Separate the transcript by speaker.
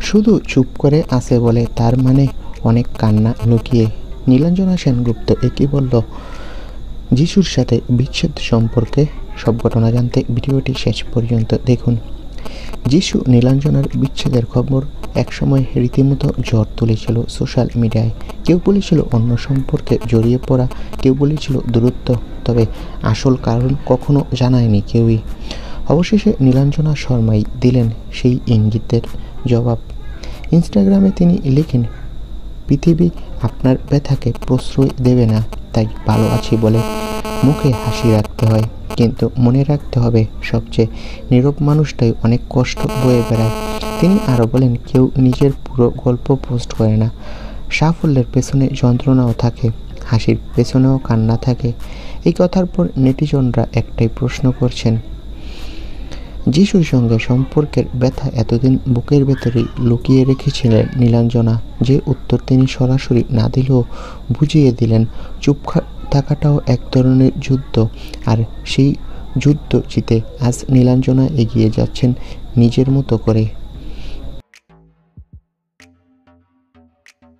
Speaker 1: শুধু চুপ করে আছে বলে তার মানে অনেক কান্না লুকিয়ে। নীলাঞ্জনা সেনগুপ্ত একই বলল যিশুর সাথে বিচ্ছেদ সম্পর্কে। সব ঘটনা জানতে ভিডিওটি শেষ পর্যন্ত দেখুন। যিশু নীলাঞ্জনার বিচ্ছেদের খবর একসময় রীতিমতো ঝড় তুলেছিল সোশ্যাল মিডিয়ায়। কেউ বলেছিল অন্য সম্পর্কে জড়িয়ে পড়া, কেউ বলেছিল দূরত্ব, তবে আসল কারণ কখনো জানায়নি কেউই। অবশেষে নীলাঞ্জনা শর্মাই দিলেন সেই ইঙ্গিতের জবাব। ইনস্টাগ্রামে তিনি লিখেন, পৃথিবী আপনার ব্যথাকে প্রশ্রয় দেবে না, তাই ভালো আছি বলে মুখে হাসি রাখতে হয়, কিন্তু মনে রাখতে হবে সবচেয়ে নীরব মানুষটাই অনেক কষ্ট বয়ে বেড়ায়। তিনি আরও বলেন, কেউ নিজের পুরো গল্প পোস্ট করে না। সাফল্যের পেছনে যন্ত্রণাও থাকে, হাসির পেছনেও কান্না থাকে। এই কথার পর নেটিজনরা একটাই প্রশ্ন করছেন, যিশুর সঙ্গে সম্পর্কের ব্যথা এতদিন বুকের ভেতরেই লুকিয়ে রেখেছিলেন নীলাঞ্জনা। যে উত্তর তিনি সরাসরি না দিলেও বুঝিয়ে দিলেন, চুপ থাকাটাও এক ধরনের যুদ্ধ, আর সেই যুদ্ধ জিতে আজ নীলাঞ্জনা এগিয়ে যাচ্ছেন নিজের মতো করে।